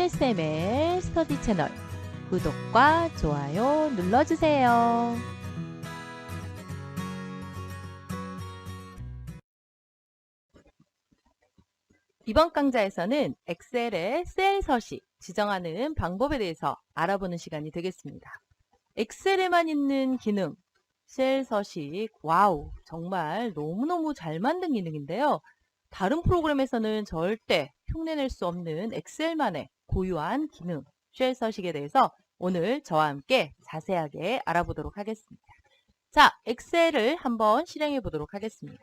첼쌤의 스터디 채널 구독과 좋아요 눌러주세요. 이번 강좌에서는 엑셀의 셀 서식 지정하는 방법에 대해서 알아보는 시간이 되겠습니다. 엑셀에만 있는 기능, 셀 서식, 와우, 정말 너무너무 잘 만든 기능인데요. 다른 프로그램에서는 절대 흉내낼 수 없는 엑셀만의 고유한 기능, 셀 서식에 대해서 오늘 저와 함께 자세하게 알아보도록 하겠습니다. 자, 엑셀을 한번 실행해 보도록 하겠습니다.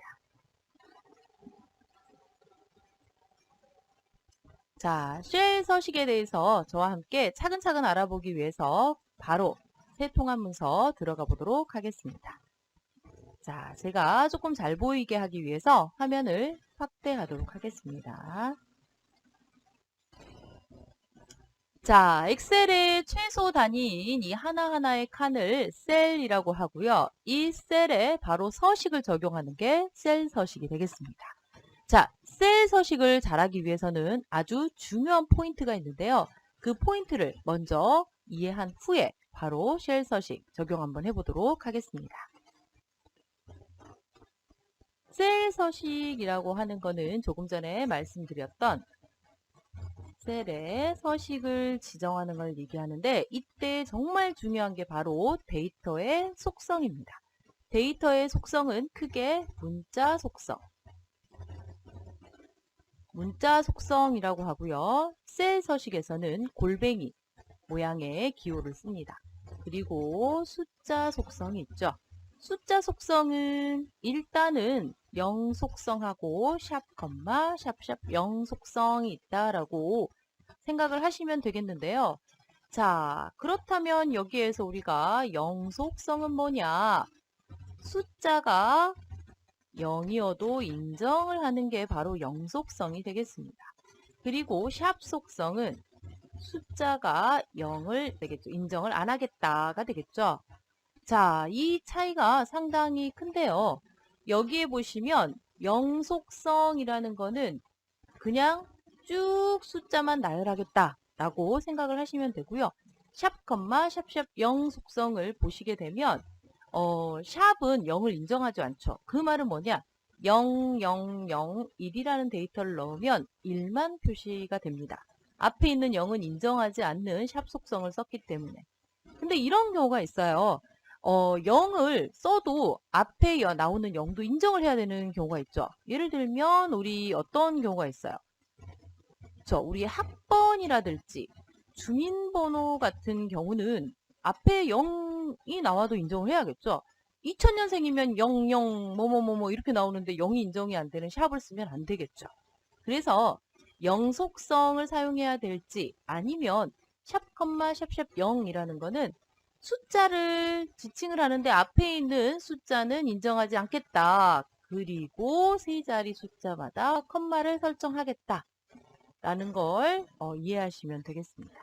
자, 쉘 서식에 대해서 저와 함께 차근차근 알아보기 위해서 바로 새 통합 문서 들어가 보도록 하겠습니다. 자, 제가 조금 잘 보이게 하기 위해서 화면을 확대하도록 하겠습니다. 자, 엑셀의 최소 단위인 이 하나하나의 칸을 셀이라고 하고요. 이 셀에 바로 서식을 적용하는 게 셀 서식이 되겠습니다. 자, 셀 서식을 잘하기 위해서는 아주 중요한 포인트가 있는데요. 그 포인트를 먼저 이해한 후에 바로 셀 서식 적용 한번 해보도록 하겠습니다. 셀 서식이라고 하는 거는 조금 전에 말씀드렸던 셀에 서식을 지정하는 걸 얘기하는데 이때 정말 중요한 게 바로 데이터의 속성입니다. 데이터의 속성은 크게 문자 속성, 문자 속성이라고 하고요. 셀 서식에서는 골뱅이 모양의 기호를 씁니다. 그리고 숫자 속성이 있죠. 숫자 속성은 일단은 0 속성하고 샵, 샵샵 0 속성이 있다라고 생각을 하시면 되겠는데요. 자, 그렇다면 여기에서 우리가 0 속성은 뭐냐? 숫자가 0이어도 인정을 하는 게 바로 0 속성이 되겠습니다. 그리고 샵 속성은 숫자가 0을 되겠죠. 인정을 안 하겠다가 되겠죠. 자, 이 차이가 상당히 큰데요. 여기에 보시면 0 속성이라는 거는 그냥 쭉 숫자만 나열하겠다라고 생각을 하시면 되고요. 샵, 샵샵 0 속성을 보시게 되면 샵은 0을 인정하지 않죠. 그 말은 뭐냐? 0, 0, 0, 1이라는 데이터를 넣으면 1만 표시가 됩니다. 앞에 있는 0은 인정하지 않는 샵 속성을 썼기 때문에. 근데 이런 경우가 있어요. 0을 써도 앞에 나오는 0도 인정을 해야 되는 경우가 있죠. 예를 들면 우리 어떤 경우가 있어요. 우리 학번이라든지 주민번호 같은 경우는 앞에 0이 나와도 인정을 해야겠죠. 2000년생이면 00 뭐뭐뭐뭐 이렇게 나오는데 0이 인정이 안 되는 샵을 쓰면 안 되겠죠. 그래서 0 속성을 사용해야 될지 아니면 샵, 샵샵 0이라는 거는 숫자를 지칭을 하는데 앞에 있는 숫자는 인정하지 않겠다. 그리고 세 자리 숫자마다 컴마를 설정하겠다. 라는 걸 이해하시면 되겠습니다.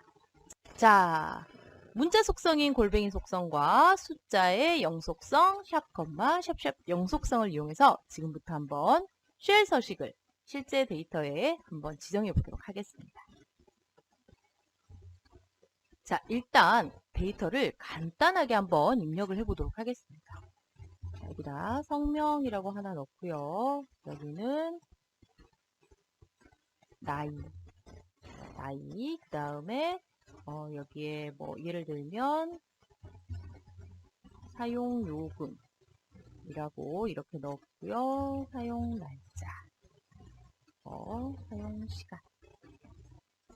자, 문자 속성인 골뱅이 속성과 숫자의 0 속성, 샵, 샵샵 0 속성을 이용해서 지금부터 한번 쉘 서식을 실제 데이터에 한번 지정해 보도록 하겠습니다. 자, 일단 데이터를 간단하게 한번 입력을 해 보도록 하겠습니다. 여기다 성명이라고 하나 넣고요. 여기는 나이, 그 다음에 여기에 뭐 예를 들면 사용요금이라고 이렇게 넣었고요. 사용 날짜, 사용 시간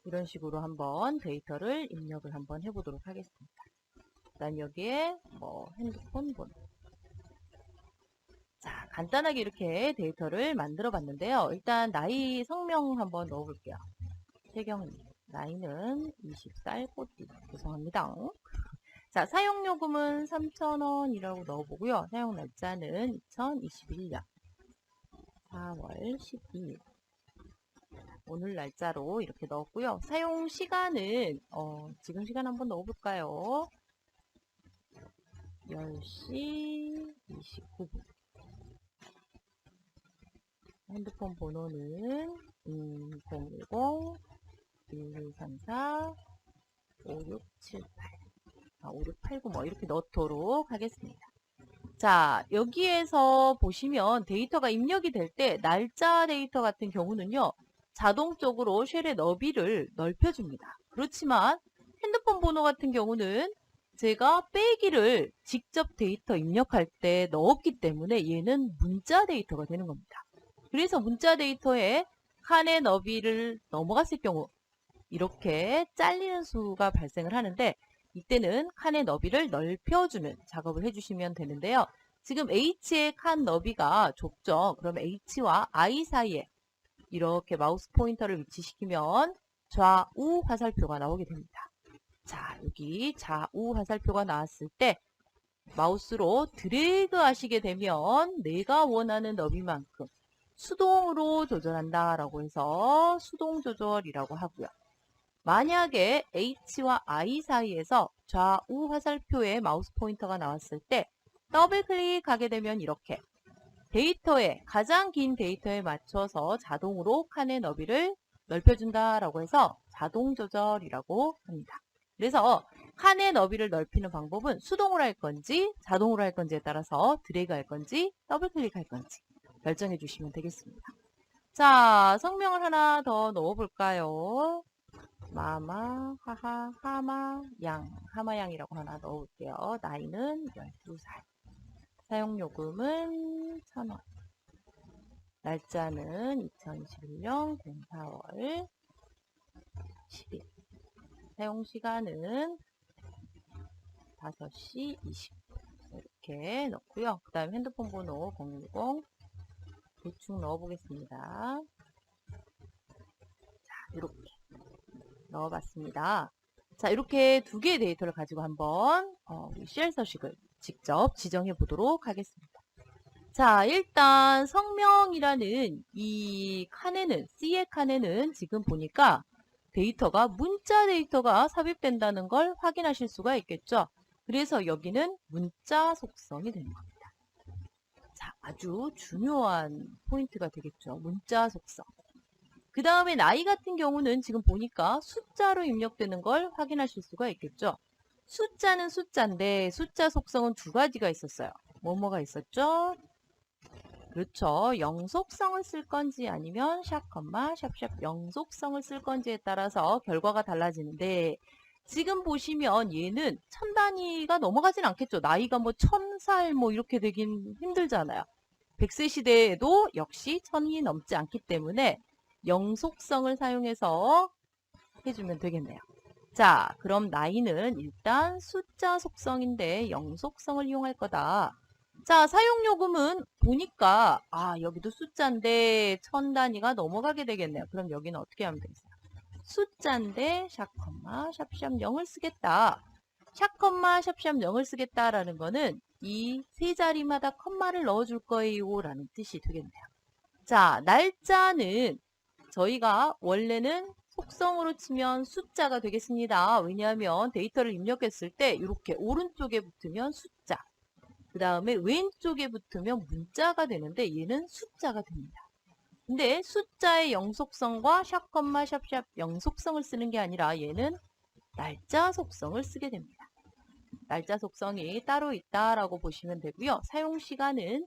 이런 식으로 한번 데이터를 입력을 한번 해보도록 하겠습니다. 그다음 여기에 뭐 핸드폰 번호. 자, 간단하게 이렇게 데이터를 만들어 봤는데요. 일단 나이 성명 한번 넣어볼게요. 최경님. 나이는 20살 꼬띠. 죄송합니다. 자, 사용요금은 3,000원이라고 넣어보고요. 사용 날짜는 2021년 4월 12일. 오늘 날짜로 이렇게 넣었고요. 사용 시간은 지금 시간 한번 넣어볼까요? 10시 29분. 핸드폰 번호는 010 1, 2, 3, 4, 5, 6, 7, 8. 5, 6, 8, 9 뭐 이렇게 넣도록 하겠습니다. 자, 여기에서 보시면 데이터가 입력이 될 때 날짜 데이터 같은 경우는요. 자동적으로 쉘의 너비를 넓혀줍니다. 그렇지만 핸드폰 번호 같은 경우는 제가 빼기를 직접 데이터 입력할 때 넣었기 때문에 얘는 문자 데이터가 되는 겁니다. 그래서 문자 데이터에 칸의 너비를 넘어갔을 경우 이렇게 잘리는 수가 발생을 하는데 이때는 칸의 너비를 넓혀주는 작업을 해주시면 되는데요. 지금 H의 칸 너비가 좁죠. 그러면 H와 I 사이에 이렇게 마우스 포인터를 위치시키면 좌우 화살표가 나오게 됩니다. 자, 여기 좌우 화살표가 나왔을 때 마우스로 드래그 하시게 되면 내가 원하는 너비만큼 수동으로 조절한다라고 해서 수동 조절이라고 하고요. 만약에 H와 I 사이에서 좌우 화살표에 마우스 포인터가 나왔을 때 더블 클릭하게 되면 이렇게 데이터에 가장 긴 데이터에 맞춰서 자동으로 칸의 너비를 넓혀준다라고 해서 자동 조절이라고 합니다. 그래서 칸의 너비를 넓히는 방법은 수동으로 할 건지 자동으로 할 건지에 따라서 드래그 할 건지 더블 클릭할 건지 결정해 주시면 되겠습니다. 자, 성명을 하나 더 넣어볼까요? 마마, 하하, 하마, 양. 하마양이라고 하나 넣어볼게요. 나이는 12살. 사용요금은 1,000원. 날짜는 2021년 04월 10일. 사용시간은 5시 20분. 이렇게 넣고요. 그 다음에 핸드폰 번호 010 대충 넣어보겠습니다. 자, 이렇게 넣어봤습니다. 자, 이렇게 두 개의 데이터를 가지고 한번 CL 서식을 직접 지정해 보도록 하겠습니다. 자, 일단 성명이라는 이 칸에는 C의 칸에는 지금 보니까 데이터가 문자 데이터가 삽입된다는 걸 확인하실 수가 있겠죠. 그래서 여기는 문자 속성이 되는 겁니다. 자, 아주 중요한 포인트가 되겠죠. 문자 속성. 그 다음에 나이 같은 경우는 지금 보니까 숫자로 입력되는 걸 확인하실 수가 있겠죠. 숫자는 숫자인데 숫자 속성은 두 가지가 있었어요. 뭐뭐가 있었죠? 그렇죠. 영속성을 쓸 건지 아니면 샵, 샵샵 영속성을 쓸 건지에 따라서 결과가 달라지는데 지금 보시면 얘는 1000단위가 넘어가진 않겠죠. 나이가 뭐 1000살 뭐 이렇게 되긴 힘들잖아요. 100세 시대에도 역시 1000이 넘지 않기 때문에 영속성을 사용해서 해주면 되겠네요. 자, 그럼 나이는 일단 숫자 속성인데 영속성을 이용할 거다. 자, 사용요금은 보니까 여기도 숫자인데 1000단위가 넘어가게 되겠네요. 그럼 여기는 어떻게 하면 되겠어요? 숫자인데 샵, 샵샵 0을 쓰겠다. 샵, 샵샵 0을 쓰겠다라는 거는 이 세 자리마다 컴마를 넣어줄 거예요 라는 뜻이 되겠네요. 자, 날짜는 저희가 원래는 속성으로 치면 숫자가 되겠습니다. 왜냐하면 데이터를 입력했을 때 이렇게 오른쪽에 붙으면 숫자, 그 다음에 왼쪽에 붙으면 문자가 되는데 얘는 숫자가 됩니다. 근데 숫자의 영속성과 샵, 샵샵 영속성을 쓰는 게 아니라 얘는 날짜 속성을 쓰게 됩니다. 날짜 속성이 따로 있다라고 보시면 되고요. 사용 시간은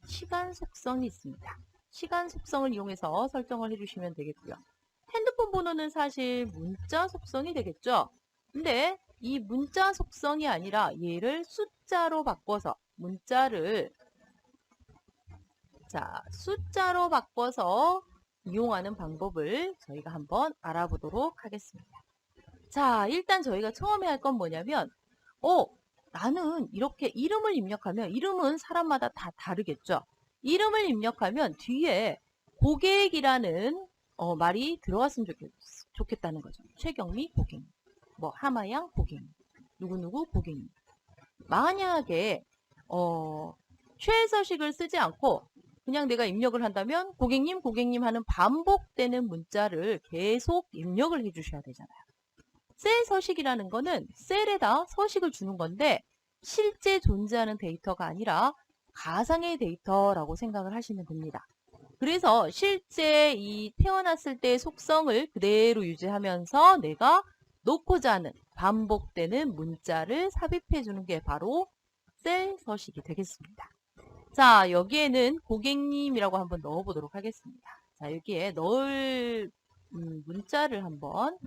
시간 속성이 있습니다. 시간 속성을 이용해서 설정을 해주시면 되겠고요. 핸드폰 번호는 사실 문자 속성이 되겠죠. 근데 이 문자 속성이 아니라 얘를 숫자로 바꿔서 숫자로 바꿔서 이용하는 방법을 저희가 한번 알아보도록 하겠습니다. 자, 일단 저희가 처음에 할 건 뭐냐면 나는 이렇게 이름을 입력하면 이름은 사람마다 다 다르겠죠. 이름을 입력하면 뒤에 고객이라는 말이 들어갔으면 좋겠다는 거죠. 최경미 고객님, 뭐 하마양 고객님, 누구누구 고객님. 만약에 최서식을 쓰지 않고 그냥 내가 입력을 한다면 고객님 고객님 하는 반복되는 문자를 계속 입력을 해주셔야 되잖아요. 셀 서식이라는 거는 셀에다 서식을 주는 건데 실제 존재하는 데이터가 아니라 가상의 데이터라고 생각을 하시면 됩니다. 그래서 실제 이 태어났을 때의 속성을 그대로 유지하면서 내가 놓고자 하는 반복되는 문자를 삽입해 주는 게 바로 셀 서식이 되겠습니다. 자, 여기에는 고객님이라고 한번 넣어보도록 하겠습니다. 자, 여기에 넣을 문자를 한번,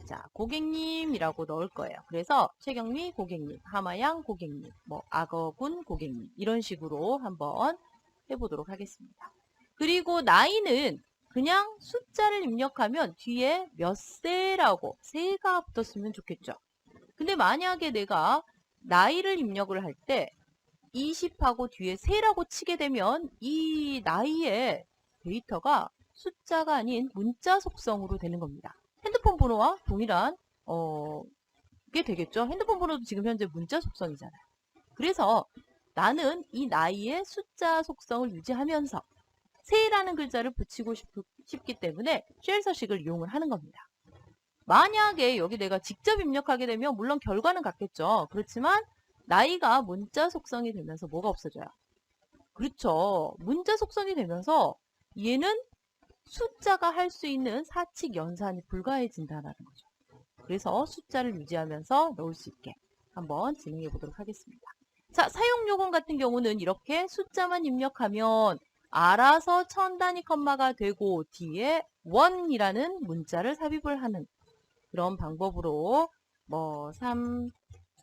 자, 고객님이라고 넣을 거예요. 그래서 최경미 고객님, 하마양 고객님, 뭐 악어군 고객님 이런 식으로 한번 해보도록 하겠습니다. 그리고 나이는 그냥 숫자를 입력하면 뒤에 몇 세라고 세가 붙었으면 좋겠죠. 근데 만약에 내가 나이를 입력을 할 때 20하고 뒤에 세라고 치게 되면 이 나이의 데이터가 숫자가 아닌 문자 속성으로 되는 겁니다. 핸드폰 번호와 동일한 게 되겠죠. 핸드폰 번호도 지금 현재 문자 속성이잖아요. 그래서 나는 이 나이의 숫자 속성을 유지하면서 세라는 글자를 붙이고 싶기 때문에 쉘 서식을 이용을 하는 겁니다. 만약에 여기 내가 직접 입력하게 되면 물론 결과는 같겠죠. 그렇지만 나이가 문자 속성이 되면서 뭐가 없어져요? 그렇죠. 문자 속성이 되면서 얘는 숫자가 할 수 있는 사칙 연산이 불가해진다는 거죠. 그래서 숫자를 유지하면서 넣을 수 있게 한번 진행해 보도록 하겠습니다. 자, 사용 요금 같은 경우는 이렇게 숫자만 입력하면 알아서 천 단위 컴마가 되고 뒤에 원이라는 문자를 삽입을 하는 그런 방법으로 뭐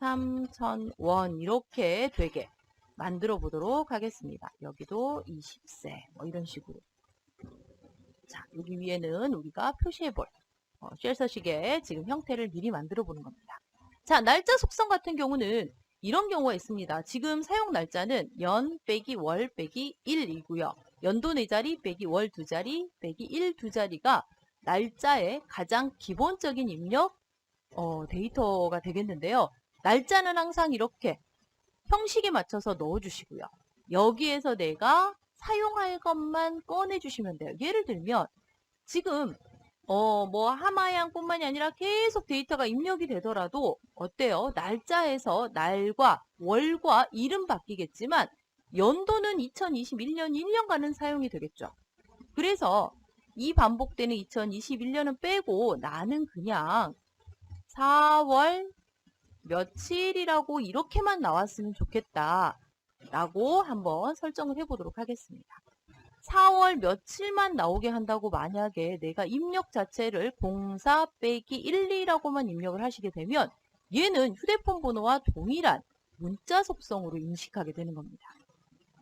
3000원 이렇게 되게 만들어 보도록 하겠습니다. 여기도 20세 뭐 이런 식으로. 자, 여기 위에는 우리가 표시해 볼 쉘 서식의 지금 형태를 미리 만들어 보는 겁니다. 자, 날짜 속성 같은 경우는 이런 경우가 있습니다. 지금 사용 날짜는 연 빼기 월 빼기 1이고요. 연도 4자리 빼기 월 2자리 빼기 1 2자리가 날짜의 가장 기본적인 입력 데이터가 되겠는데요. 날짜는 항상 이렇게 형식에 맞춰서 넣어주시고요. 여기에서 내가 사용할 것만 꺼내주시면 돼요. 예를 들면 지금 뭐 하마양뿐만이 아니라 계속 데이터가 입력이 되더라도 어때요? 날짜에서 날과 월과 일은 바뀌겠지만 연도는 2021년 1년간은 사용이 되겠죠. 그래서 이 반복되는 2021년은 빼고 나는 그냥 4월 며칠이라고 이렇게만 나왔으면 좋겠다 라고 한번 설정을 해보도록 하겠습니다. 4월 며칠만 나오게 한다고 만약에 내가 입력 자체를 04 빼기 12라고만 입력을 하시게 되면 얘는 휴대폰 번호와 동일한 문자 속성으로 인식하게 되는 겁니다.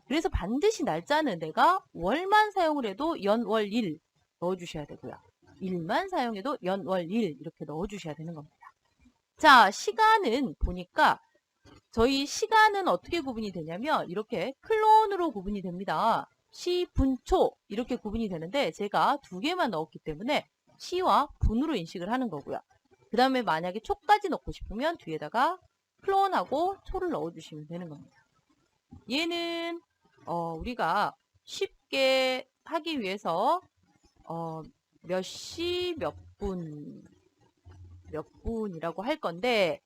그래서 반드시 날짜는 내가 월만 사용을 해도 연월 1 넣어주셔야 되고요. 일만 사용해도 연월 1 이렇게 넣어주셔야 되는 겁니다. 자, 시간은 보니까 저희 시간은 어떻게 구분이 되냐면 이렇게 클론으로 구분이 됩니다. 시, 분, 초 이렇게 구분이 되는데 제가 2개만 넣었기 때문에 시와 분으로 인식을 하는 거고요. 그 다음에 만약에 초까지 넣고 싶으면 뒤에다가 클론하고 초를 넣어주시면 되는 겁니다. 얘는 우리가 쉽게 하기 위해서 몇 시, 몇 분이라고 할 건데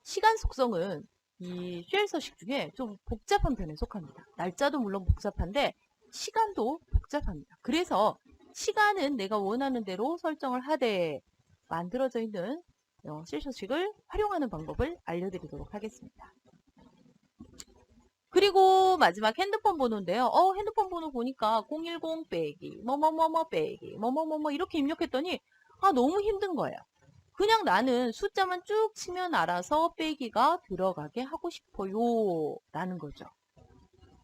시간 속성은 이 쉘 서식 중에 좀 복잡한 편에 속합니다. 날짜도 물론 복잡한데 시간도 복잡합니다. 그래서 시간은 내가 원하는 대로 설정을 하되 만들어져 있는 쉘 서식을 활용하는 방법을 알려드리도록 하겠습니다. 그리고 마지막 핸드폰 번호인데요. 핸드폰 번호 보니까 010 빼기 뭐뭐뭐뭐 빼기 뭐뭐뭐뭐 이렇게 입력했더니 너무 힘든 거예요. 그냥 나는 숫자만 쭉 치면 알아서 빼기가 들어가게 하고 싶어요 라는 거죠.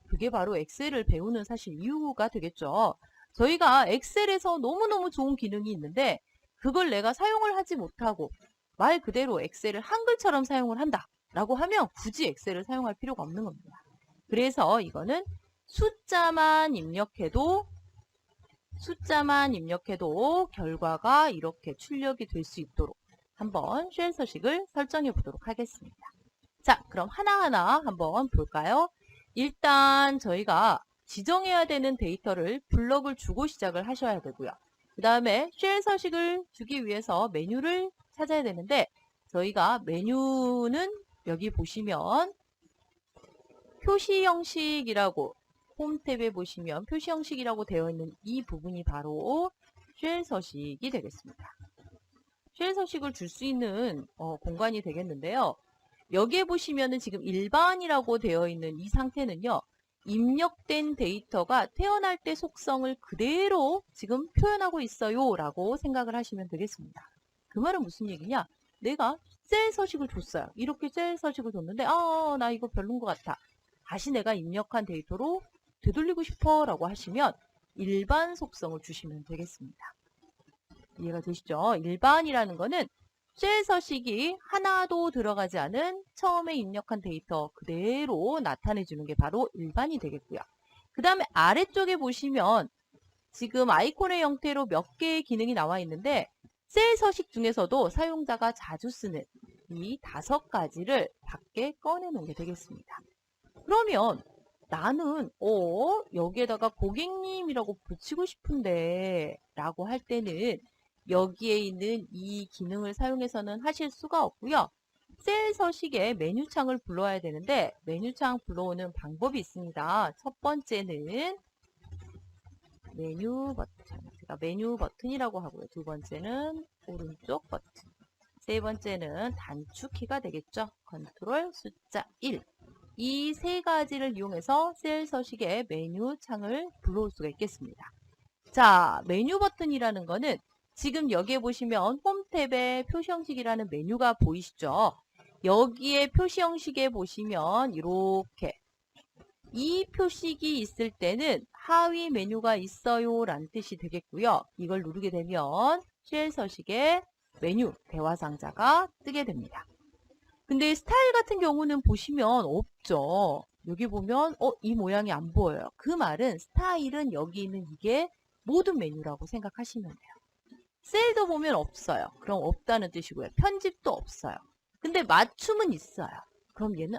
그게 바로 엑셀을 배우는 사실 이유가 되겠죠. 저희가 엑셀에서 너무너무 좋은 기능이 있는데 그걸 내가 사용을 하지 못하고 말 그대로 엑셀을 한글처럼 사용을 한다 라고 하면 굳이 엑셀을 사용할 필요가 없는 겁니다. 그래서 이거는 숫자만 입력해도 결과가 이렇게 출력이 될 수 있도록 한번 쉘 서식을 설정해 보도록 하겠습니다. 자, 그럼 하나하나 한번 볼까요? 일단 저희가 지정해야 되는 데이터를 블럭을 주고 시작을 하셔야 되고요. 그 다음에 쉘 서식을 주기 위해서 메뉴를 찾아야 되는데 저희가 메뉴는 여기 보시면 표시 형식이라고 홈 탭에 보시면 표시 형식이라고 되어 있는 이 부분이 바로 쉘 서식이 되겠습니다. 쉘 서식을 줄 수 있는 공간이 되겠는데요. 여기에 보시면은 지금 일반이라고 되어 있는 이 상태는요. 입력된 데이터가 태어날 때 속성을 그대로 지금 표현하고 있어요 라고 생각을 하시면 되겠습니다. 그 말은 무슨 얘기냐? 내가 셀 서식을 줬어요. 이렇게 셀 서식을 줬는데 나 이거 별론 것 같아. 다시 내가 입력한 데이터로 되돌리고 싶어 라고 하시면 일반 속성을 주시면 되겠습니다. 이해가 되시죠? 일반이라는 거는 쉘 서식이 하나도 들어가지 않은 처음에 입력한 데이터 그대로 나타내주는 게 바로 일반이 되겠고요. 그 다음에 아래쪽에 보시면 지금 아이콘의 형태로 몇 개의 기능이 나와 있는데 셀 서식 중에서도 사용자가 자주 쓰는 이 5가지를 밖에 꺼내놓은 게 되겠습니다. 그러면 나는 여기에다가 고객님이라고 붙이고 싶은데 라고 할 때는 여기에 있는 이 기능을 사용해서는 하실 수가 없고요. 셀 서식에 메뉴창을 불러야 되는데 메뉴창 불러오는 방법이 있습니다. 첫 번째는 메뉴 버튼, 제가 메뉴 버튼이라고 하고요. 두 번째는 오른쪽 버튼, 세 번째는 단축키가 되겠죠. 컨트롤 숫자 1. 이 세 가지를 이용해서 셀 서식의 메뉴 창을 불러올 수가 있겠습니다. 자, 메뉴 버튼이라는 거는 지금 여기에 보시면 홈 탭에 표시 형식이라는 메뉴가 보이시죠? 여기에 표시 형식에 보시면 이렇게 이 표식이 있을 때는 하위 메뉴가 있어요 라는 뜻이 되겠고요. 이걸 누르게 되면 쉘 서식의 메뉴 대화 상자가 뜨게 됩니다. 근데 스타일 같은 경우는 보시면 없죠. 여기 보면 이 모양이 안 보여요. 그 말은 스타일은 여기 있는 이게 모든 메뉴라고 생각하시면 돼요. 셀도 보면 없어요. 그럼 없다는 뜻이고요. 편집도 없어요. 근데 맞춤은 있어요. 그럼 얘는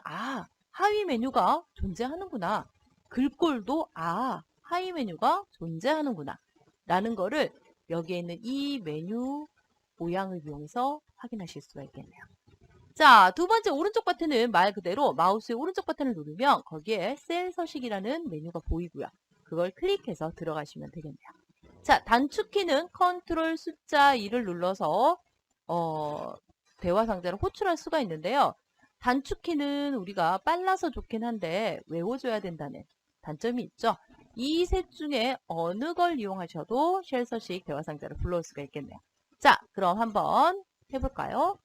하위 메뉴가 존재하는구나. 글꼴도 하위 메뉴가 존재하는구나 라는 거를 여기에 있는 이 메뉴 모양을 이용해서 확인하실 수가 있겠네요. 자, 두 번째 오른쪽 버튼은 말 그대로 마우스의 오른쪽 버튼을 누르면 거기에 셀 서식이라는 메뉴가 보이고요. 그걸 클릭해서 들어가시면 되겠네요. 자, 단축키는 컨트롤 숫자 2를 눌러서 대화 상자를 호출할 수가 있는데요. 단축키는 우리가 빨라서 좋긴 한데 외워줘야 된다는 단점이 있죠. 이 셋 중에 어느 걸 이용하셔도 쉘 서식 대화 상자를 불러올 수가 있겠네요. 자, 그럼 한번 해볼까요?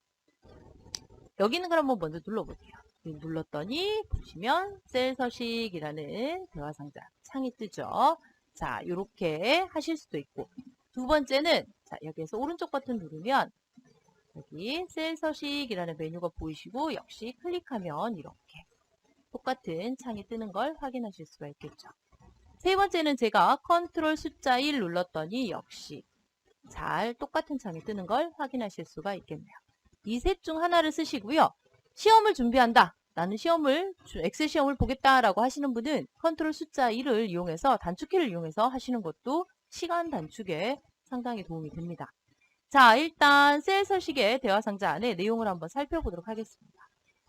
여기 있는 걸 한번 먼저 눌러볼게요. 눌렀더니 보시면 셀 서식이라는 대화 상자 창이 뜨죠. 자, 이렇게 하실 수도 있고, 두 번째는 자, 여기에서 오른쪽 버튼 누르면 여기 셀 서식이라는 메뉴가 보이시고 역시 클릭하면 이렇게 똑같은 창이 뜨는 걸 확인하실 수가 있겠죠. 세 번째는 제가 컨트롤 숫자 1 눌렀더니 역시 잘 똑같은 창이 뜨는 걸 확인하실 수가 있겠네요. 이 셋 중 하나를 쓰시고요. 시험을 준비한다. 나는 엑셀 시험을 보겠다라고 하시는 분은 컨트롤 숫자 1을 이용해서 단축키를 이용해서 하시는 것도 시간 단축에 상당히 도움이 됩니다. 자, 일단 셀 서식의 대화 상자 안에 내용을 한번 살펴보도록 하겠습니다.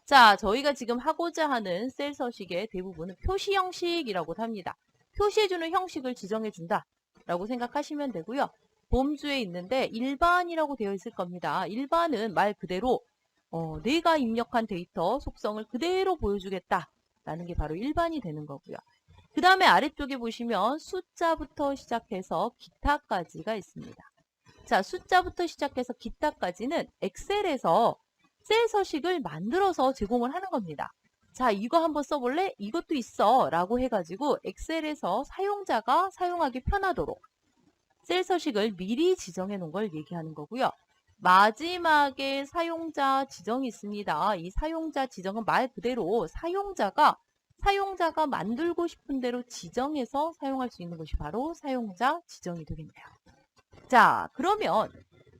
자, 저희가 지금 하고자 하는 셀 서식의 대부분은 표시 형식이라고 합니다. 표시해주는 형식을 지정해준다 라고 생각하시면 되고요. 봄주에 있는데 일반이라고 되어 있을 겁니다. 일반은 말 그대로 내가 입력한 데이터 속성을 그대로 보여주겠다 라는 게 바로 일반이 되는 거고요. 그 다음에 아래쪽에 보시면 숫자부터 시작해서 기타까지가 있습니다. 자, 숫자부터 시작해서 기타까지는 엑셀에서 셀 서식을 만들어서 제공을 하는 겁니다. 자, 이거 한번 써볼래? 이것도 있어 라고 해가지고 엑셀에서 사용자가 사용하기 편하도록 셀 서식을 미리 지정해 놓은 걸 얘기하는 거고요. 마지막에 사용자 지정이 있습니다. 이 사용자 지정은 말 그대로 사용자가 만들고 싶은 대로 지정해서 사용할 수 있는 것이 바로 사용자 지정이 되겠네요. 자, 그러면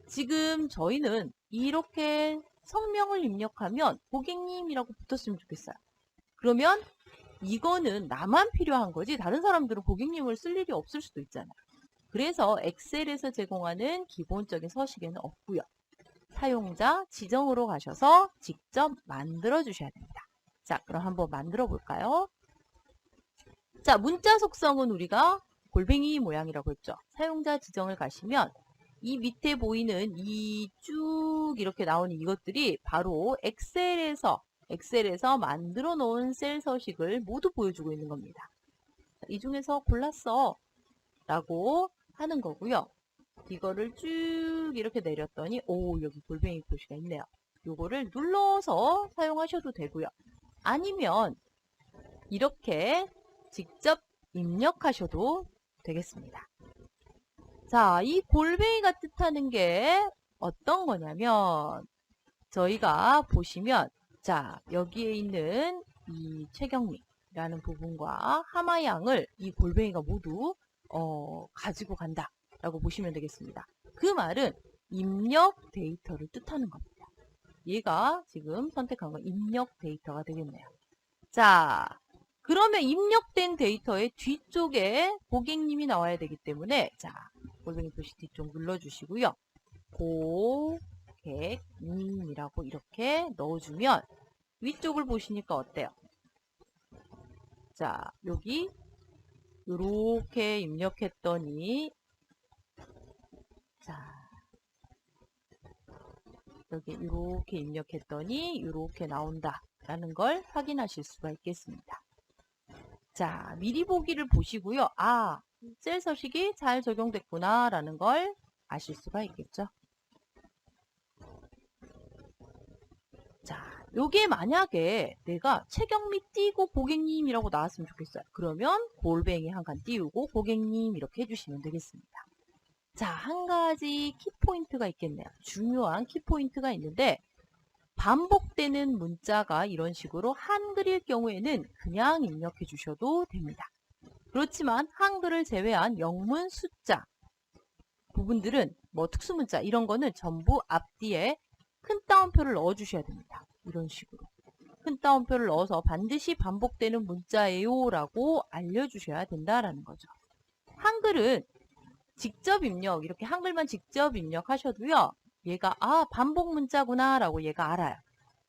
지금 저희는 이렇게 성명을 입력하면 고객님이라고 붙었으면 좋겠어요. 그러면 이거는 나만 필요한 거지 다른 사람들은 고객님을 쓸 일이 없을 수도 있잖아요. 그래서 엑셀에서 제공하는 기본적인 서식에는 없고요. 사용자 지정으로 가셔서 직접 만들어 주셔야 됩니다. 자, 그럼 한번 만들어 볼까요? 자, 문자 속성은 우리가 골뱅이 모양이라고 했죠. 사용자 지정을 가시면 이 밑에 보이는 이 쭉 이렇게 나오는 이것들이 바로 엑셀에서 만들어 놓은 셀 서식을 모두 보여주고 있는 겁니다. 이 중에서 골랐어 라고 하는 거고요. 이거를 쭉 이렇게 내렸더니 여기 골뱅이 표시가 있네요. 요거를 눌러서 사용하셔도 되고요. 아니면 이렇게 직접 입력하셔도 되겠습니다. 자, 이 골뱅이가 뜻하는 게 어떤 거냐면 저희가 보시면 자, 여기에 있는 이 최경미라는 부분과 하마양을 이 골뱅이가 모두 가지고 간다 라고 보시면 되겠습니다. 그 말은 입력 데이터를 뜻하는 겁니다. 얘가 지금 선택한 건 입력 데이터가 되겠네요. 자, 그러면 입력된 데이터의 뒤쪽에 고객님이 나와야 되기 때문에 자, 골뱅이 표시 뒤쪽 눌러주시고요. 고객님이라고 이렇게 넣어주면 위쪽을 보시니까 어때요? 자, 여기 이렇게 입력했더니 자, 여기 이렇게 입력했더니 이렇게 나온다라는 걸 확인하실 수가 있겠습니다. 자, 미리 보기를 보시고요. 아, 셀 서식이 잘 적용됐구나 라는 걸 아실 수가 있겠죠. 자, 요게 만약에 내가 최경미 띄고 고객님이라고 나왔으면 좋겠어요. 그러면 골뱅이 한 칸 띄우고 고객님 이렇게 해주시면 되겠습니다. 자, 한 가지 키포인트가 있겠네요. 중요한 키포인트가 있는데 반복되는 문자가 이런 식으로 한글일 경우에는 그냥 입력해 주셔도 됩니다. 그렇지만 한글을 제외한 영문, 숫자 부분들은 뭐 특수문자 이런 거는 전부 앞뒤에 큰 따옴표를 넣어 주셔야 됩니다. 이런 식으로 큰 따옴표를 넣어서 반드시 반복되는 문자예요 라고 알려주셔야 된다라는 거죠. 한글은 직접 입력, 이렇게 한글만 직접 입력하셔도요. 얘가 반복 문자구나 라고 얘가 알아요.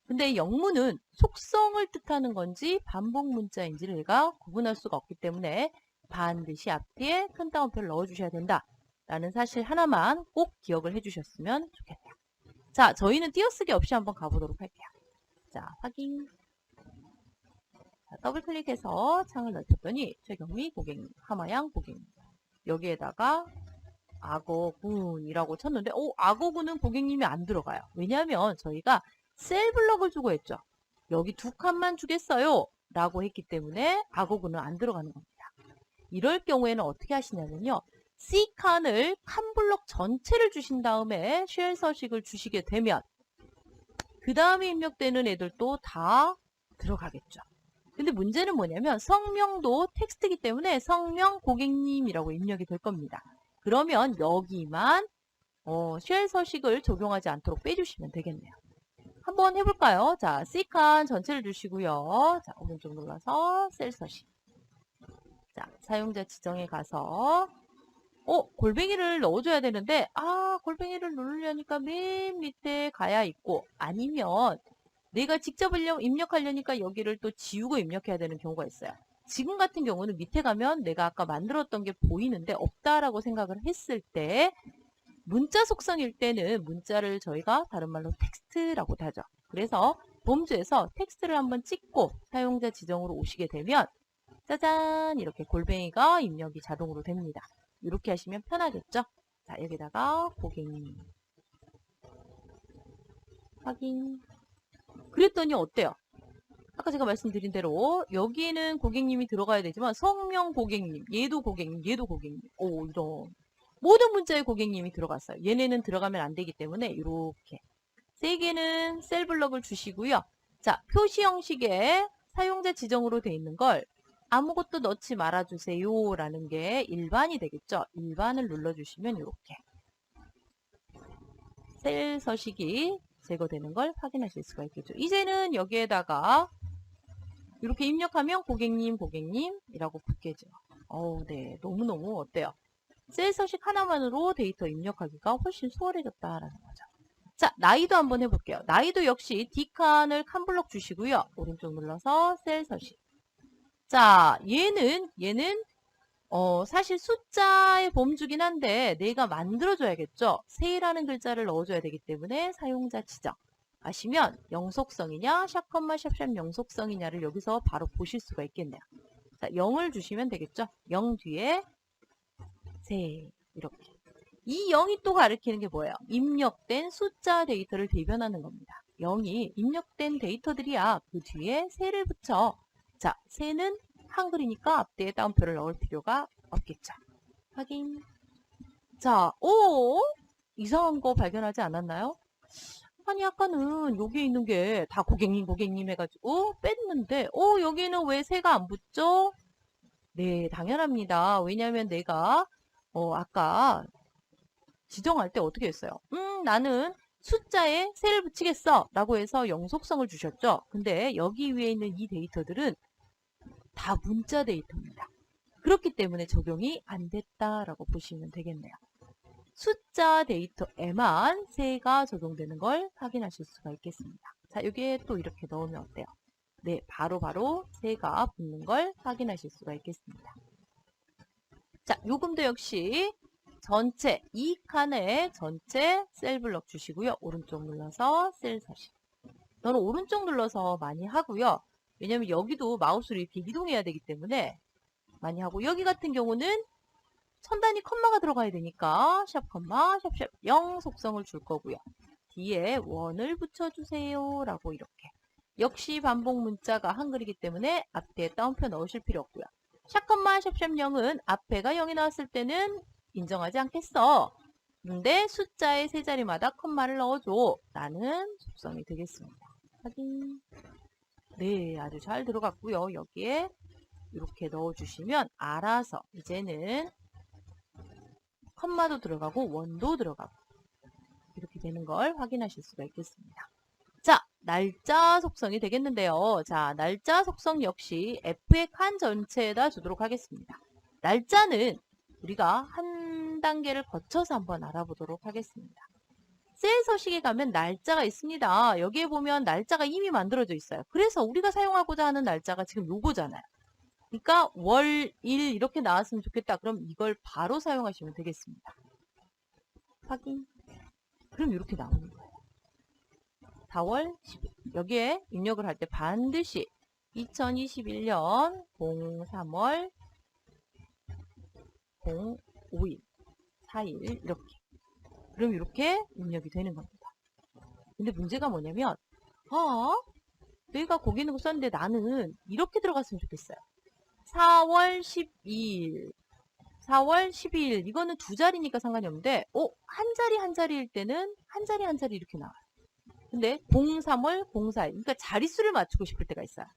근데 영문은 속성을 뜻하는 건지 반복 문자인지를 얘가 구분할 수가 없기 때문에 반드시 앞뒤에 큰 따옴표를 넣어주셔야 된다 라는 사실 하나만 꼭 기억을 해주셨으면 좋겠네요. 자, 저희는 띄어쓰기 없이 한번 가보도록 할게요. 자, 확인. 자, 더블 클릭해서 창을 넓혔더니 최경미 고객님, 하마양 고객님. 여기에다가 악어군이라고 쳤는데 악어군은 고객님이 안 들어가요. 왜냐하면 저희가 셀 블럭을 주고 했죠. 여기 두 칸만 주겠어요 라고 했기 때문에 악어군은 안 들어가는 겁니다. 이럴 경우에는 어떻게 하시냐면요. C칸을 칸 블럭 전체를 주신 다음에 쉘 서식을 주시게 되면 그 다음에 입력되는 애들도 다 들어가겠죠. 근데 문제는 뭐냐면 성명도 텍스트이기 때문에 성명 고객님이라고 입력이 될 겁니다. 그러면 여기만 쉘 서식을 적용하지 않도록 빼주시면 되겠네요. 한번 해볼까요? 자, C칸 전체를 주시고요. 자, 오른쪽 눌러서 셀 서식. 자, 사용자 지정에 가서 골뱅이를 넣어줘야 되는데 골뱅이를 누르려니까 맨 밑에 가야 있고 아니면 내가 직접 입력하려니까 여기를 또 지우고 입력해야 되는 경우가 있어요. 지금 같은 경우는 밑에 가면 내가 아까 만들었던 게 보이는데 없다라고 생각을 했을 때 문자 속성일 때는 문자를 저희가 다른 말로 텍스트라고 하죠. 그래서 봄주에서 텍스트를 한번 찍고 사용자 지정으로 오시게 되면 짜잔 이렇게 골뱅이가 입력이 자동으로 됩니다. 이렇게 하시면 편하겠죠? 자, 여기다가 고객님 확인. 그랬더니 어때요? 아까 제가 말씀드린 대로 여기에는 고객님이 들어가야 되지만 성명 고객님, 얘도 고객님, 얘도 고객님. 이런 모든 문자에 고객님이 들어갔어요. 얘네는 들어가면 안 되기 때문에 이렇게 세 개는 셀 블럭을 주시고요. 자, 표시 형식에 사용자 지정으로 되어 있는 걸 아무것도 넣지 말아주세요 라는 게 일반이 되겠죠. 일반을 눌러주시면 이렇게 셀 서식이 제거되는 걸 확인하실 수가 있겠죠. 이제는 여기에다가 이렇게 입력하면 고객님이라고 붙겠죠. 네, 너무너무 어때요? 셀 서식 하나만으로 데이터 입력하기가 훨씬 수월해졌다라는 거죠. 자, 나이도 한번 해볼게요. 나이도 역시 D칸을 칸블럭 주시고요. 오른쪽 눌러서 셀 서식. 자, 얘는 사실 숫자의 범주긴 한데 내가 만들어줘야겠죠. 세라는 글자를 넣어줘야 되기 때문에 사용자 지정. 아시면 영속성이냐 샵, 샵 영속성이냐를 여기서 바로 보실 수가 있겠네요. 자, 0을 주시면 되겠죠. 0 뒤에 세 이렇게. 이 0이 또 가리키는 게 뭐예요? 입력된 숫자 데이터를 대변하는 겁니다. 0이 입력된 데이터들이야. 그 뒤에 세를 붙여. 자, 세는 한글이니까 앞뒤에 따옴표를 넣을 필요가 없겠죠. 확인. 자, 이상한 거 발견하지 않았나요? 아니, 아까는 여기 있는 게 다 고객님 해가지고 뺐는데, 여기는 왜 세가 안 붙죠? 네, 당연합니다. 왜냐하면 내가, 아까 지정할 때 어떻게 했어요? 나는 숫자에 세를 붙이겠어. 라고 해서 영속성을 주셨죠? 근데 여기 위에 있는 이 데이터들은 다 문자 데이터입니다. 그렇기 때문에 적용이 안 됐다라고 보시면 되겠네요. 숫자 데이터에만 세가 적용되는 걸 확인하실 수가 있겠습니다. 자, 여기에 또 이렇게 넣으면 어때요? 네, 바로 세가 붙는 걸 확인하실 수가 있겠습니다. 자, 요금도 역시 전체 이 칸에 전체 셀 블럭 주시고요. 오른쪽 눌러서 셀 서식. 저는 오른쪽 눌러서 많이 하고요. 왜냐면 여기도 마우스로 이렇게 이동해야 되기 때문에 많이 하고, 여기 같은 경우는 첨단위 컴마가 들어가야 되니까 샵, 샵 0 속성을 줄 거고요. 뒤에 원을 붙여주세요 라고 이렇게. 역시 반복 문자가 한글이기 때문에 앞뒤에 따옴표 넣으실 필요 없고요. 샵, 샵 0은 앞에가 0이 나왔을 때는 인정하지 않겠어. 근데 숫자의 세 자리마다 컴마를 넣어줘 라는 속성이 되겠습니다. 확인. 네, 아주 잘 들어갔고요. 여기에 이렇게 넣어주시면 알아서 이제는 컴마도 들어가고 원도 들어가고 이렇게 되는 걸 확인하실 수가 있겠습니다. 자, 날짜 속성이 되겠는데요. 자, 날짜 속성 역시 F의 칸 전체에다 주도록 하겠습니다. 날짜는 우리가 한 단계를 거쳐서 한번 알아보도록 하겠습니다. 셀 서식에 가면 날짜가 있습니다. 여기에 보면 날짜가 이미 만들어져 있어요. 그래서 우리가 사용하고자 하는 날짜가 지금 요거잖아요. 그러니까 월, 일 이렇게 나왔으면 좋겠다. 그럼 이걸 바로 사용하시면 되겠습니다. 확인. 그럼 이렇게 나오는 거예요. 4월 10일. 여기에 입력을 할 때 반드시 2021년 03월 05일 4일 이렇게. 그럼 이렇게 입력이 되는 겁니다. 근데 문제가 뭐냐면 내가 거기 있는 거 썼는데 나는 이렇게 들어갔으면 좋겠어요. 4월 12일 4월 12일 이거는 두 자리니까 상관이 없는데 한 자리일 때는 한 자리 이렇게 나와요. 근데 03월 04일 그러니까 자릿수를 맞추고 싶을 때가 있어요.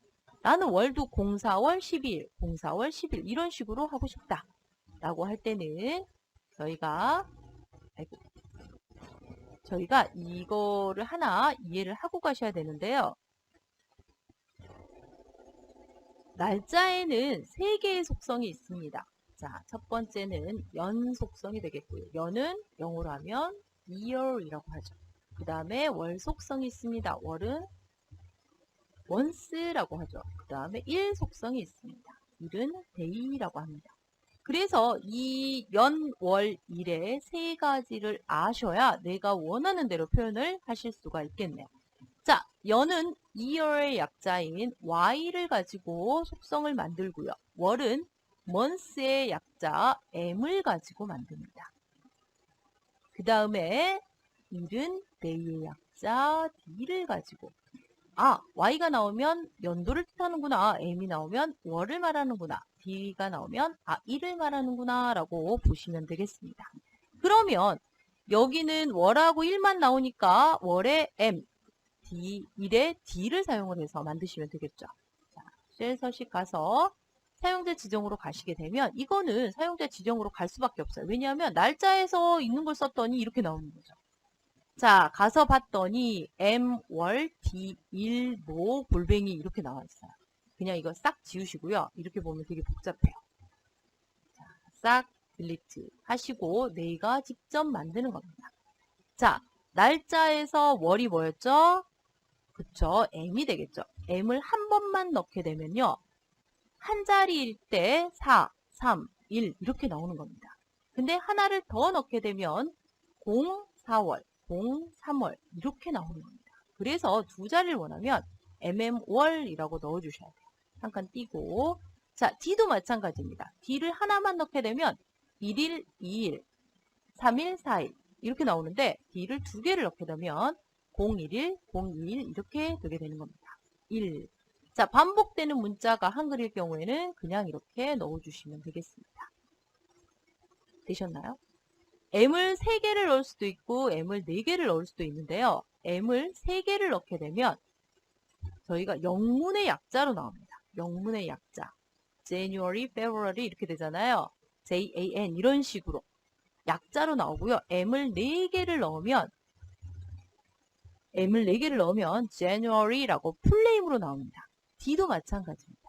나는 월도 04월 12일 04월 10일 이런 식으로 하고 싶다 라고 할 때는 저희가 이거를 하나 이해를 하고 가셔야 되는데요. 날짜에는 3개의 속성이 있습니다. 자, 첫 번째는 연 속성이 되겠고요. 연은 영어로 하면 year이라고 하죠. 그 다음에 월 속성이 있습니다. 월은 month라고 하죠. 그 다음에 일 속성이 있습니다. 일은 day라고 합니다. 그래서 이 연, 월, 일의 세 가지를 아셔야 내가 원하는 대로 표현을 하실 수가 있겠네요. 자, 연은 year의 약자인 y를 가지고 속성을 만들고요. 월은 month의 약자 m을 가지고 만듭니다. 그 다음에 일은 day의 약자 d를 가지고 y가 나오면 연도를 뜻하는구나. m이 나오면 월을 말하는구나. d가 나오면 일을 말하는구나 라고 보시면 되겠습니다. 그러면 여기는 월하고 일만 나오니까 월에 m, 일에 d를 사용을 해서 만드시면 되겠죠. 자, 셀 서식 가서 사용자 지정으로 가시게 되면 이거는 사용자 지정으로 갈 수밖에 없어요. 왜냐하면 날짜에서 있는 걸 썼더니 이렇게 나오는 거죠. 자, 가서 봤더니 M, 월, D, 일, 모, 골뱅이 이렇게 나와 있어요. 그냥 이거 싹 지우시고요. 이렇게 보면 되게 복잡해요. 자, 싹 딜리트 하시고 내가 직접 만드는 겁니다. 자, 날짜에서 월이 뭐였죠? 그쵸, M이 되겠죠. M을 한 번만 넣게 되면요. 한 자리일 때 4, 3, 1 이렇게 나오는 겁니다. 근데 하나를 더 넣게 되면 0, 4월, 0, 3월 이렇게 나오는 겁니다. 그래서 두 자리를 원하면 mm월이라고 넣어주셔야 돼요. 한 칸 띄고 자, D도 마찬가지입니다. D를 하나만 넣게 되면 1일, 2일, 3일, 4일 이렇게 나오는데 D를 두 개를 넣게 되면 011, 021 이렇게 되게 되는 겁니다. 1. 자, 반복되는 문자가 한글일 경우에는 그냥 이렇게 넣어주시면 되겠습니다. 되셨나요? M을 3개를 넣을 수도 있고 M을 4개를 넣을 수도 있는데요. M을 3개를 넣게 되면 저희가 영문의 약자로 나옵니다. 영문의 약자. January, February 이렇게 되잖아요. JAN 이런 식으로 약자로 나오고요. M을 4개를 넣으면 January라고 풀네임으로 나옵니다. D도 마찬가지입니다.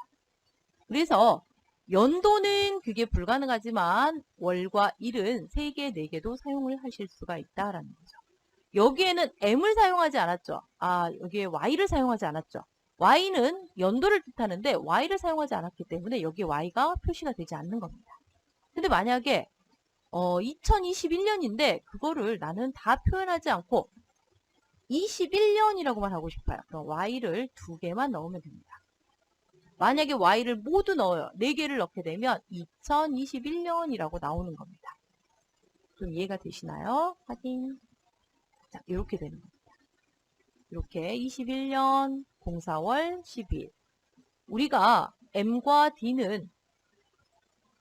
그래서 연도는 그게 불가능하지만 월과 일은 3개, 4개도 사용을 하실 수가 있다라는 거죠. 여기에는 M을 사용하지 않았죠. 아, 여기에 Y를 사용하지 않았죠. Y는 연도를 뜻하는데 Y를 사용하지 않았기 때문에 여기에 Y가 표시가 되지 않는 겁니다. 근데 만약에 2021년인데 그거를 나는 다 표현하지 않고 21년이라고만 하고 싶어요. 그럼 Y를 2개만 넣으면 됩니다. 만약에 Y를 모두 넣어요. 4개를 넣게 되면 2021년이라고 나오는 겁니다. 좀 이해가 되시나요? 확인. 자, 이렇게 되는 겁니다. 이렇게 21년 04월 12일. 우리가 M과 D는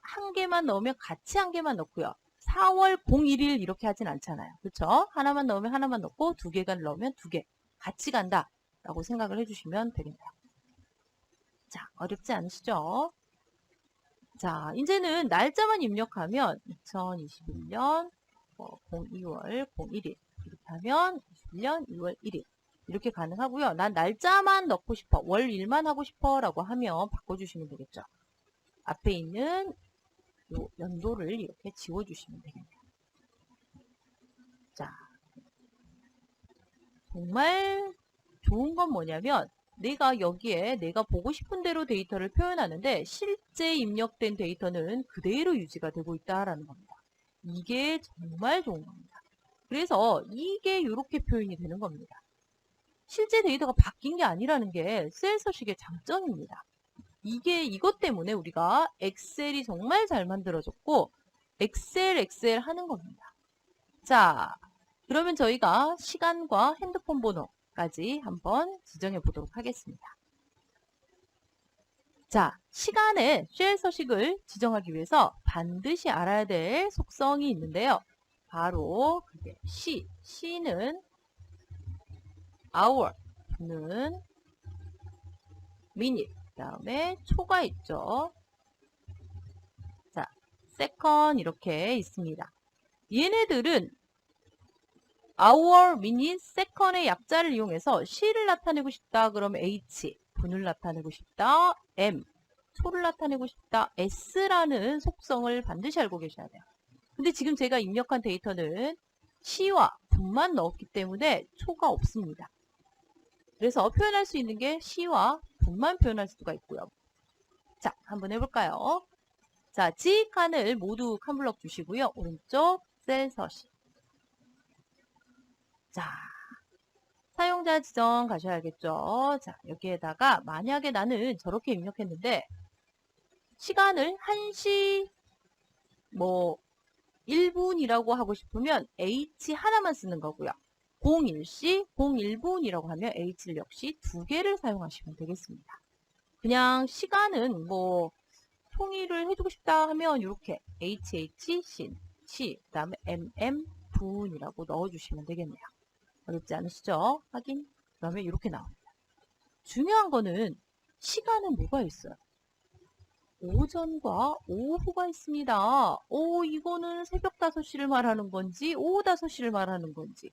한 개만 넣으면 같이 한 개만 넣고요. 4월 01일 이렇게 하진 않잖아요. 그렇죠? 하나만 넣으면 하나만 넣고 2개가 넣으면 2개. 같이 간다 라고 생각을 해주시면 되겠네요. 자, 어렵지 않으시죠? 자, 이제는 날짜만 입력하면 2021년 02월 01일 이렇게 하면 21년 2월 1일 이렇게 가능하고요. 난 날짜만 넣고 싶어, 월일만 하고 싶어 라고 하면 바꿔주시면 되겠죠. 앞에 있는 요 연도를 이렇게 지워주시면 되겠네요. 자, 정말 좋은 건 뭐냐면 내가 여기에 내가 보고 싶은 대로 데이터를 표현하는데 실제 입력된 데이터는 그대로 유지가 되고 있다라는 겁니다. 이게 정말 좋은 겁니다. 그래서 이게 이렇게 표현이 되는 겁니다. 실제 데이터가 바뀐 게 아니라는 게 셀 서식의 장점입니다. 이것 때문에 우리가 엑셀이 정말 잘 만들어졌고 엑셀 하는 겁니다. 자, 그러면 저희가 시간과 핸드폰 번호까지 한번 지정해 보도록 하겠습니다. 자, 시간에 쉘 서식을 지정하기 위해서 반드시 알아야 될 속성이 있는데요. 바로 그게 C는 hour, 는 minute, 그 다음에 초가 있죠. 자, second 이렇게 있습니다. 얘네들은 hour, minute, second의 약자를 이용해서 C를 나타내고 싶다 그러면 H, 분을 나타내고 싶다 M, 초를 나타내고 싶다 S라는 속성을 반드시 알고 계셔야 돼요. 근데 지금 제가 입력한 데이터는 C와 분만 넣었기 때문에 초가 없습니다. 그래서 표현할 수 있는 게 C와 분만 표현할 수가 있고요. 자, 한번 해볼까요? 자, G 칸을 모두 칸블럭 주시고요. 오른쪽 셀 서식. 자, 사용자 지정 가셔야겠죠. 자, 여기에다가 만약에 나는 저렇게 입력했는데 시간을 1시 1분이라고 하고 싶으면 H 하나만 쓰는 거고요. 01시 01분이라고 하면 H를 역시 2개를 사용하시면 되겠습니다. 그냥 시간은 통일을 해주고 싶다 하면 이렇게 HH C 그 다음에 MM 분이라고 넣어주시면 되겠네요. 어렵지 않으시죠? 확인. 그러면 이렇게 나옵니다. 중요한 거는 시간은 뭐가 있어요? 오전과 오후가 있습니다. 이거는 새벽 5시를 말하는 건지 오후 5시를 말하는 건지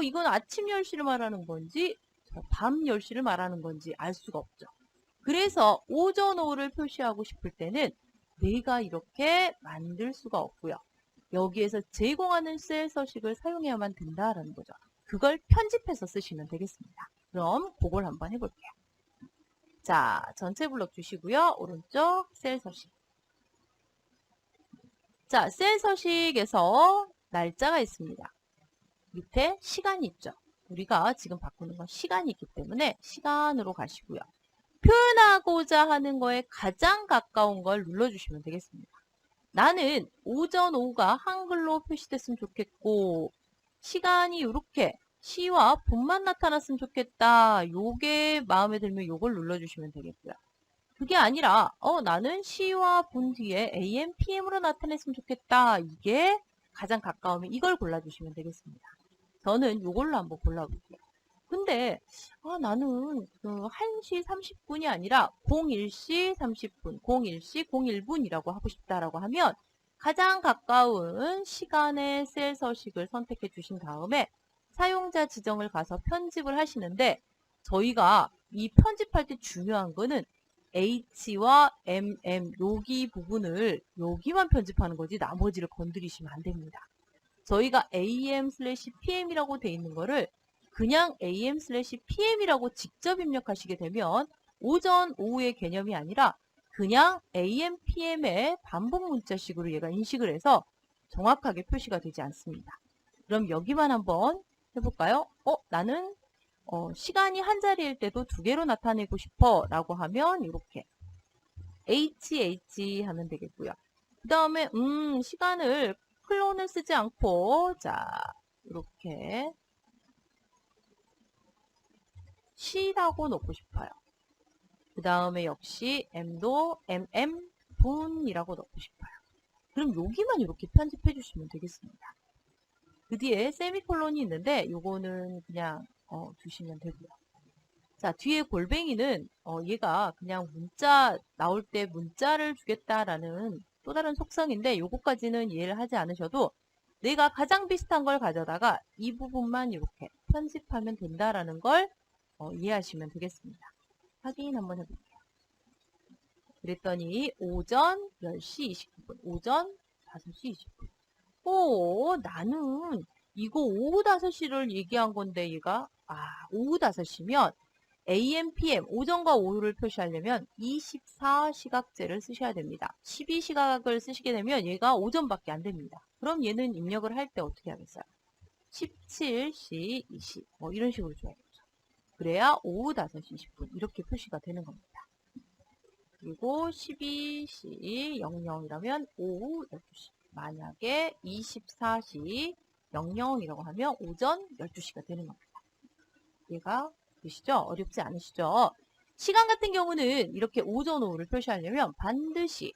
이건 아침 10시를 말하는 건지 밤 10시를 말하는 건지 알 수가 없죠. 그래서 오전, 오후를 표시하고 싶을 때는 내가 이렇게 만들 수가 없고요. 여기에서 제공하는 셀 서식을 사용해야만 된다라는 거죠. 그걸 편집해서 쓰시면 되겠습니다. 그럼 그걸 한번 해볼게요. 자, 전체 블록 주시고요. 오른쪽 셀 서식. 자, 셀 서식에서 날짜가 있습니다. 밑에 시간이 있죠. 우리가 지금 바꾸는 건 시간이 있기 때문에 시간으로 가시고요. 표현하고자 하는 거에 가장 가까운 걸 눌러주시면 되겠습니다. 나는 오전, 오후가 한글로 표시됐으면 좋겠고 시간이 이렇게 시와 분만 나타났으면 좋겠다. 요게 마음에 들면 요걸 눌러주시면 되겠고요. 그게 아니라 나는 시와 분 뒤에 AM, PM으로 나타냈으면 좋겠다. 이게 가장 가까우면 이걸 골라주시면 되겠습니다. 저는 요걸로 한번 골라볼게요. 근데 나는 그 1시 30분이 아니라 01시 30분, 01시 01분이라고 하고 싶다라고 하면 가장 가까운 시간의 셀 서식을 선택해 주신 다음에 사용자 지정을 가서 편집을 하시는데 저희가 이 편집할 때 중요한 거는 H와 여기 부분을 여기만 편집하는 거지 나머지를 건드리시면 안 됩니다. 저희가 AM/PM이라고 돼 있는 거를 그냥 AM/PM이라고 직접 입력하시게 되면 오전, 오후의 개념이 아니라 그냥 AM, PM의 반복 문자식으로 얘가 인식을 해서 정확하게 표시가 되지 않습니다. 그럼 여기만 한번 해볼까요? 나는 시간이 한 자리일 때도 두 개로 나타내고 싶어 라고 하면 이렇게 HH 하면 되겠고요. 그 다음에 시간을 클론을 쓰지 않고 자 이렇게 C라고 놓고 싶어요. 그 다음에 역시 M도 분이라고 넣고 싶어요. 그럼 여기만 이렇게 편집해 주시면 되겠습니다. 그 뒤에 세미콜론이 있는데 요거는 그냥 두시면 되고요. 자, 뒤에 골뱅이는 얘가 그냥 문자 나올 때 문자를 주겠다라는 또 다른 속성인데 요거까지는 이해를 하지 않으셔도 내가 가장 비슷한 걸 가져다가 이 부분만 이렇게 편집하면 된다라는 걸 이해하시면 되겠습니다. 확인 한번 해볼게요. 그랬더니 오전 10시 29분, 오전 5시 20분. 나는 이거 오후 5시를 얘기한 건데 얘가 오후 5시면 AM, PM, 오전과 오후를 표시하려면 24시각제를 쓰셔야 됩니다. 12시각을 쓰시게 되면 얘가 오전밖에 안 됩니다. 그럼 얘는 입력을 할 때 어떻게 하겠어요? 17시 20, 이런 식으로 줘야겠죠. 그래야 오후 5시 20분 이렇게 표시가 되는 겁니다. 그리고 12시 00이라면 오후 12시. 만약에 24시 00이라고 하면 오전 12시가 되는 겁니다. 얘가 되시죠? 어렵지 않으시죠? 시간 같은 경우는 이렇게 오전, 오후를 표시하려면 반드시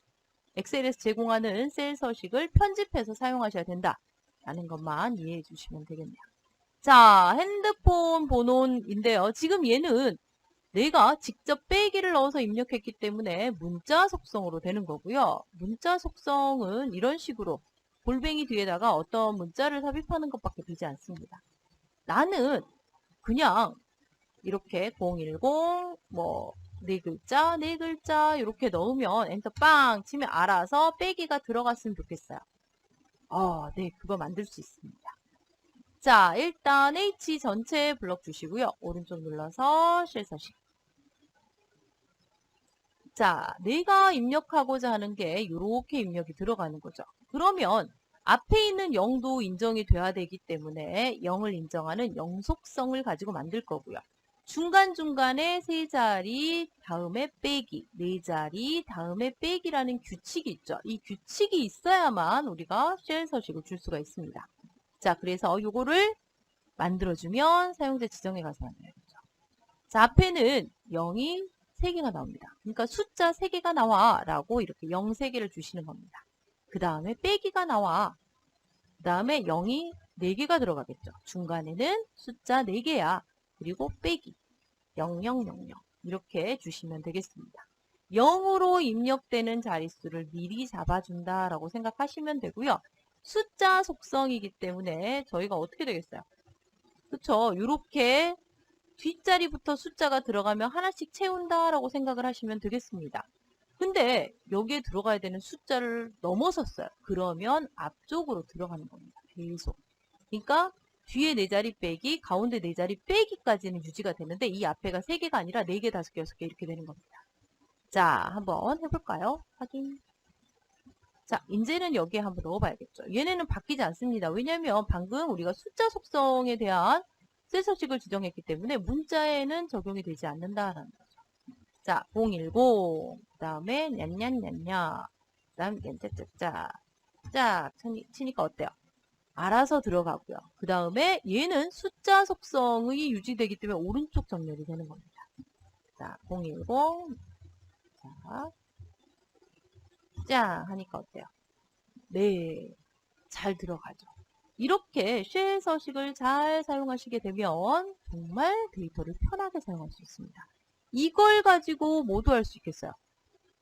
엑셀에서 제공하는 셀 서식을 편집해서 사용하셔야 된다라는 것만 이해해 주시면 되겠네요. 자, 핸드폰 번호인데요. 지금 얘는 내가 직접 빼기를 넣어서 입력했기 때문에 문자 속성으로 되는 거고요. 문자 속성은 이런 식으로 골뱅이 뒤에다가 어떤 문자를 삽입하는 것밖에 되지 않습니다. 나는 그냥 이렇게 010, 네 글자 이렇게 넣으면 엔터 빵 치면 알아서 빼기가 들어갔으면 좋겠어요. 네, 그거 만들 수 있습니다. 자, 일단 H 전체 블럭 주시고요. 오른쪽 눌러서 쉘 서식. 자, 내가 입력하고자 하는 게 이렇게 입력이 들어가는 거죠. 그러면 앞에 있는 0도 인정이 돼야 되기 때문에 0을 인정하는 0 속성을 가지고 만들 거고요. 중간중간에 세 자리 다음에 빼기, 네 자리 다음에 빼기라는 규칙이 있죠. 이 규칙이 있어야만 우리가 쉘 서식을 줄 수가 있습니다. 자, 그래서 요거를 만들어주면 사용자 지정에 가서 만들어야겠죠. 자, 앞에는 0이 3개가 나옵니다. 그러니까 숫자 3개가 나와 라고 이렇게 0 3개를 주시는 겁니다. 그 다음에 빼기가 나와. 그 다음에 0이 4개가 들어가겠죠. 중간에는 숫자 4개야. 그리고 빼기 0000 이렇게 주시면 되겠습니다. 0으로 입력되는 자릿수를 미리 잡아준다라고 생각하시면 되고요. 숫자 속성이기 때문에 저희가 어떻게 되겠어요? 그쵸? 이렇게 뒷자리부터 숫자가 들어가면 하나씩 채운다라고 생각을 하시면 되겠습니다. 근데 여기에 들어가야 되는 숫자를 넘어섰어요. 그러면 앞쪽으로 들어가는 겁니다. 계속. 그러니까 뒤에 4자리 빼기, 가운데 4자리 빼기까지는 유지가 되는데 이 앞에가 3개가 아니라 4개, 5개, 6개 이렇게 되는 겁니다. 자, 한번 해볼까요? 확인. 자, 이제는 여기에 한번 넣어봐야겠죠. 얘네는 바뀌지 않습니다. 왜냐하면 방금 우리가 숫자 속성에 대한 셀 서식을 지정했기 때문에 문자에는 적용이 되지 않는다라는 거죠. 자, 010, 그 다음에 냔냔냔냐, 그 다음 냔짜짜짜. 자, 치니까 어때요? 알아서 들어가고요. 그 다음에 얘는 숫자 속성이 유지되기 때문에 오른쪽 정렬이 되는 겁니다. 자, 010. 자, 짠 하니까 어때요? 네, 잘 들어가죠. 이렇게 쉘 서식을 잘 사용하시게 되면 정말 데이터를 편하게 사용할 수 있습니다. 이걸 가지고 뭐도 할 수 있겠어요?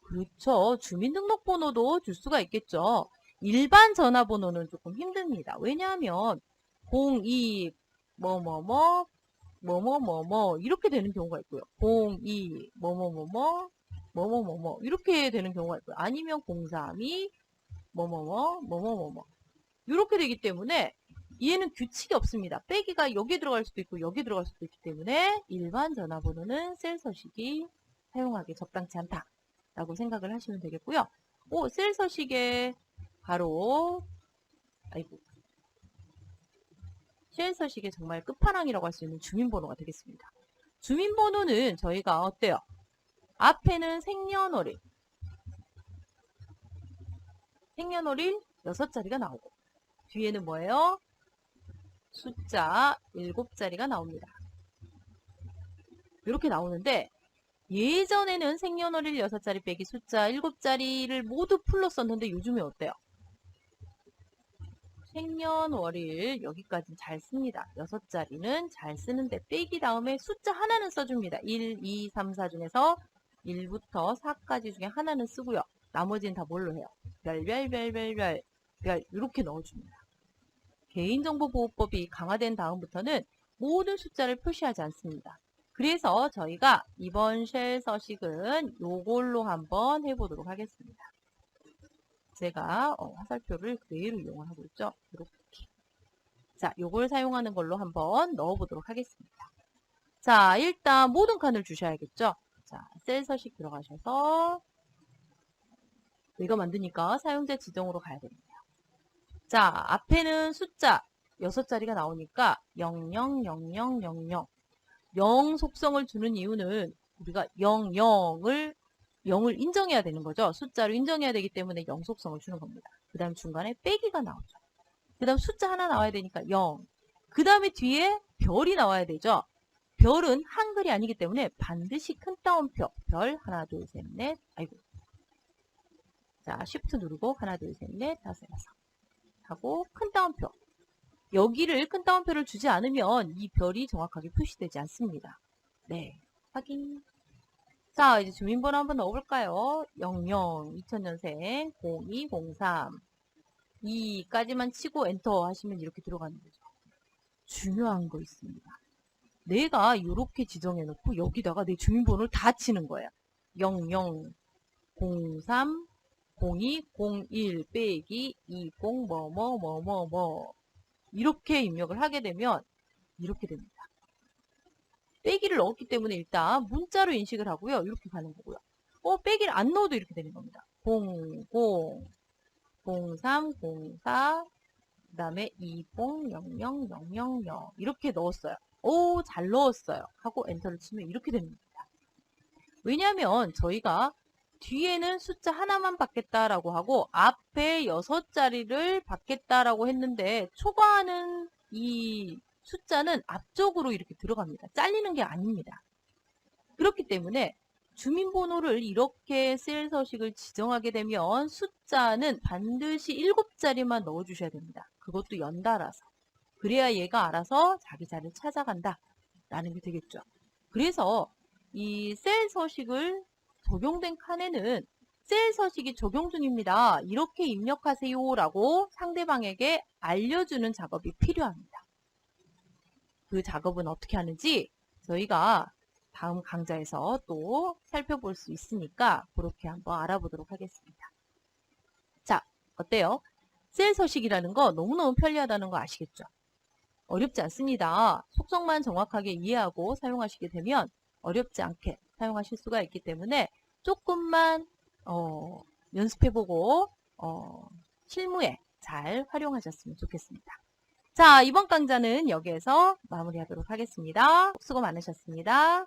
그렇죠. 주민등록번호도 줄 수가 있겠죠. 일반 전화번호는 조금 힘듭니다. 왜냐하면 02 뭐뭐뭐 뭐뭐뭐뭐 이렇게 되는 경우가 있고요. 02 뭐뭐뭐뭐 뭐뭐뭐뭐 이렇게 되는 경우가 있고요. 아니면 032 뭐뭐뭐 뭐뭐뭐뭐 이렇게 되기 때문에 얘는 규칙이 없습니다. 빼기가 여기 들어갈 수도 있고 여기 들어갈 수도 있기 때문에 일반 전화번호는 셀 서식이 사용하기 적당치 않다라고 생각을 하시면 되겠고요. 셀 서식에 바로 셀 서식의 정말 끝판왕이라고 할 수 있는 주민번호가 되겠습니다. 주민번호는 저희가 어때요? 앞에는 생년월일 6자리가 나오고 뒤에는 뭐예요? 숫자 7자리가 나옵니다. 이렇게 나오는데 예전에는 생년월일 6자리 빼기 숫자 7자리를 모두 풀로 썼는데 요즘에 어때요? 생년월일 여기까지는 잘 씁니다. 6자리는 잘 쓰는데 빼기 다음에 숫자 하나는 써줍니다. 1, 2, 3, 4 중에서 1부터 4까지 중에 하나는 쓰고요. 나머지는 다 뭘로 해요? 별 이렇게 넣어줍니다. 개인정보보호법이 강화된 다음부터는 모든 숫자를 표시하지 않습니다. 그래서 저희가 이번 쉘 서식은 요걸로 한번 해보도록 하겠습니다. 제가 화살표를 그대로 이용을 하고 있죠. 이렇게. 자, 요걸 사용하는 걸로 한번 넣어보도록 하겠습니다. 자, 일단 모든 칸을 주셔야겠죠. 자, 셀 서식 들어가셔서 이거 만드니까 사용자 지정으로 가야 됩니다. 자, 앞에는 숫자 6자리가 나오니까 000000 0 속성을 주는 이유는 우리가 0을 인정해야 되는 거죠. 숫자로 인정해야 되기 때문에 0 속성을 주는 겁니다. 그 다음 중간에 빼기가 나오죠. 그 다음 숫자 하나 나와야 되니까 0. 그 다음에 뒤에 별이 나와야 되죠. 별은 한글이 아니기 때문에 반드시 큰 따옴표. 별 하나 둘 셋 넷. 아이고. 자, Shift 누르고 하나 둘 셋 넷 다섯 여섯 하고 큰 따옴표. 여기를 큰 따옴표를 주지 않으면 이 별이 정확하게 표시되지 않습니다. 네, 확인. 자, 이제 주민번호 한번 넣어볼까요? 00, 2000년생, 0203, 2까지만 치고 엔터 하시면 이렇게 들어가는 거죠. 중요한 거 있습니다. 내가 이렇게 지정해놓고 여기다가 내 주민번호를 다 치는 거예요. 00, 03, 02, 01 빼기 20 뭐뭐뭐뭐뭐 이렇게 입력을 하게 되면 이렇게 됩니다. 빼기를 넣었기 때문에 일단 문자로 인식을 하고요. 이렇게 가는 거고요. 빼기를 안 넣어도 이렇게 되는 겁니다. 00, 03, 04, 그 다음에 20, 00, 000 이렇게 넣었어요. 잘 넣었어요. 하고 엔터를 치면 이렇게 됩니다. 왜냐하면 저희가 뒤에는 숫자 하나만 받겠다라고 하고 앞에 6자리를 받겠다라고 했는데 초과하는 이 숫자는 앞쪽으로 이렇게 들어갑니다. 잘리는 게 아닙니다. 그렇기 때문에 주민번호를 이렇게 셀 서식을 지정하게 되면 숫자는 반드시 7자리만 넣어주셔야 됩니다. 그것도 연달아서. 그래야 얘가 알아서 자기 자리를 찾아간다 라는 게 되겠죠. 그래서 이 셀 서식을 적용된 칸에는 셀 서식이 적용 중입니다. 이렇게 입력하세요 라고 상대방에게 알려주는 작업이 필요합니다. 그 작업은 어떻게 하는지 저희가 다음 강좌에서 또 살펴볼 수 있으니까 그렇게 한번 알아보도록 하겠습니다. 자, 어때요? 셀 서식이라는 거 너무너무 편리하다는 거 아시겠죠? 어렵지 않습니다. 속성만 정확하게 이해하고 사용하시게 되면 어렵지 않게 사용하실 수가 있기 때문에 조금만 연습해보고 실무에 잘 활용하셨으면 좋겠습니다. 자, 이번 강좌는 여기에서 마무리하도록 하겠습니다. 수고 많으셨습니다.